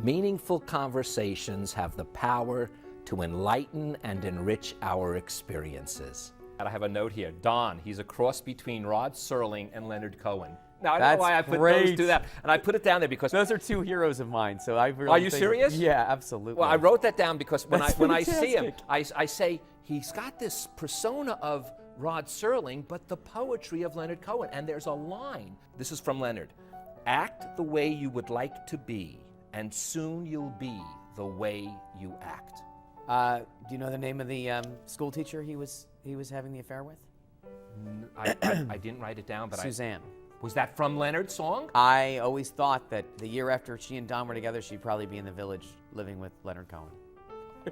Meaningful conversations have the power to enlighten and enrich our experiences. And I have a note here. Don, he's a cross between Rod Serling and Leonard Cohen. Now, I don't know That's why I put great. those two down. And I put it down there because... Those are two heroes of mine, so I really Are you think- serious? Yeah, absolutely. Well, I wrote that down because when That's I see him, fantastic. I say, he's got this persona of Rod Serling, but the poetry of Leonard Cohen. And there's a line. This is from Leonard. Act the way you would like to be, and soon you'll be the way you act. Do you know the name of the school teacher he was having the affair with? I didn't write it down, but Suzanne. Was that from Leonard's song? I always thought that the year after she and Don were together, she'd probably be in the Village living with Leonard Cohen.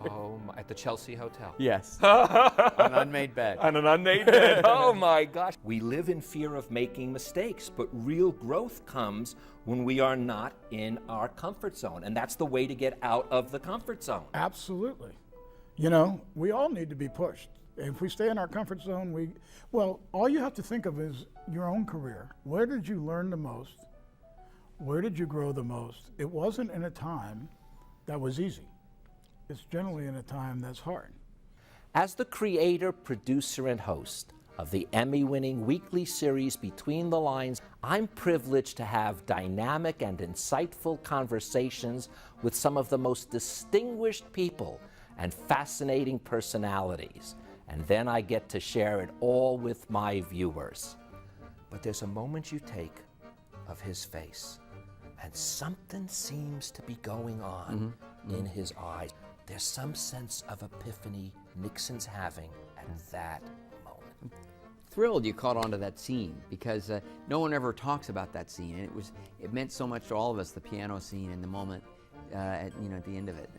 Oh, at the Chelsea Hotel. Yes. An unmade bed. On an unmade bed. Oh my gosh. We live in fear of making mistakes, but real growth comes when we are not in our comfort zone. And that's the way to get out of the comfort zone. Absolutely. You know, we all need to be pushed. If we stay in our comfort zone, all you have to think of is your own career. Where did you learn the most? Where did you grow the most? It wasn't in a time that was easy. It's generally in a time that's hard. As the creator, producer, and host of the Emmy-winning weekly series Between the Lines, I'm privileged to have dynamic and insightful conversations with some of the most distinguished people and fascinating personalities. And then I get to share it all with my viewers. But there's a moment you take of his face, and something seems to be going on in his eyes. There's some sense of epiphany Nixon's having at that moment. Thrilled you caught on to that scene because no one ever talks about that scene, and it meant so much to all of us, the piano scene and the moment at the end of it,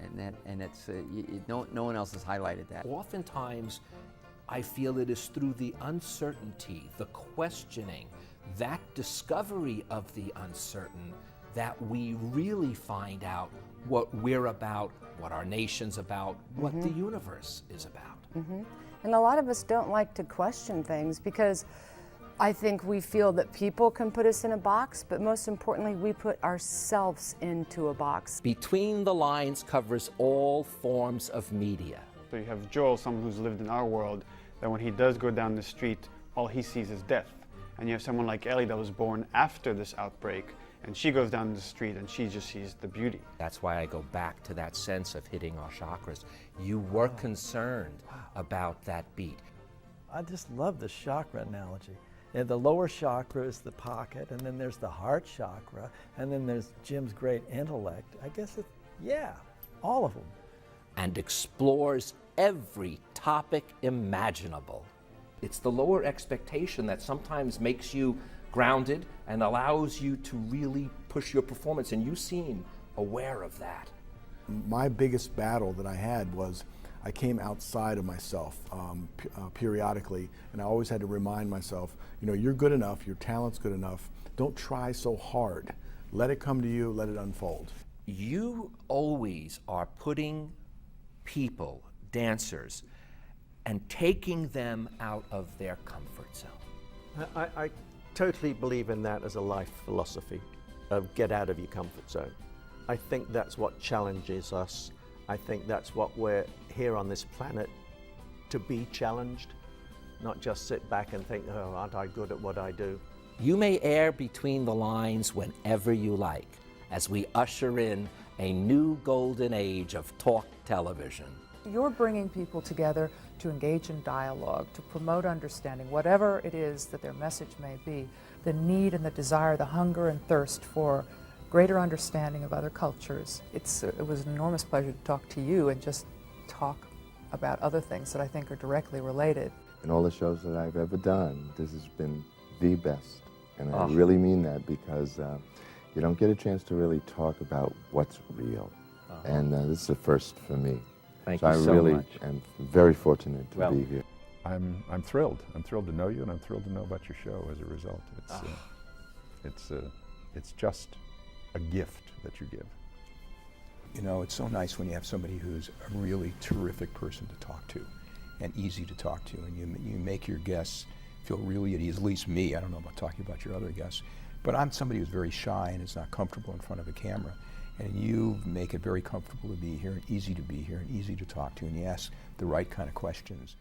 and no one else has highlighted that. Oftentimes, I feel it is through the uncertainty, the questioning, that discovery of the uncertain, that we really find out what we're about, what our nation's about, what the universe is about. And a lot of us don't like to question things because I think we feel that people can put us in a box, but most importantly, we put ourselves into a box. Between the Lines covers all forms of media. So you have Joel, someone who's lived in our world, that when he does go down the street, all he sees is death. And you have someone like Ellie that was born after this outbreak, and she goes down the street and she just sees the beauty. That's why I go back to that sense of hitting our chakras. You were concerned about that beat. I just love the chakra analogy. And the lower chakra is the pocket, and then there's the heart chakra, and then there's Jim's great intellect. I guess all of them. And explores every topic imaginable. It's the lower expectation that sometimes makes you grounded and allows you to really push your performance, and you seem aware of that. My biggest battle that I had was I came outside of myself periodically, and I always had to remind myself, you're good enough, your talent's good enough, don't try so hard. Let it come to you, let it unfold. You always are putting people, dancers, and taking them out of their comfort zone. I totally believe in that as a life philosophy of get out of your comfort zone. I think that's what challenges us. I think that's what we're here on this planet to be challenged, not just sit back and think, oh, aren't I good at what I do? You may air Between the Lines whenever you like, as we usher in a new golden age of talk television. You're bringing people together to engage in dialogue, to promote understanding, whatever it is that their message may be, the need and the desire, the hunger and thirst for greater understanding of other cultures. It was an enormous pleasure to talk to you and just talk about other things that I think are directly related. In all the shows that I've ever done, this has been the best. And I really mean that because you don't get a chance to really talk about what's real. And this is the first for me. Thank so you so I really much. am very fortunate to be here. I'm thrilled. I'm thrilled to know you, and I'm thrilled to know about your show as a result. It's just a gift that you give. It's so nice when you have somebody who's a really terrific person to talk to and easy to talk to, and you make your guests feel really at ease, at least me. I don't know about talking about your other guests, but I'm somebody who's very shy and is not comfortable in front of a camera. And you make it very comfortable to be here and easy to be here and easy to talk to, and you ask the right kind of questions.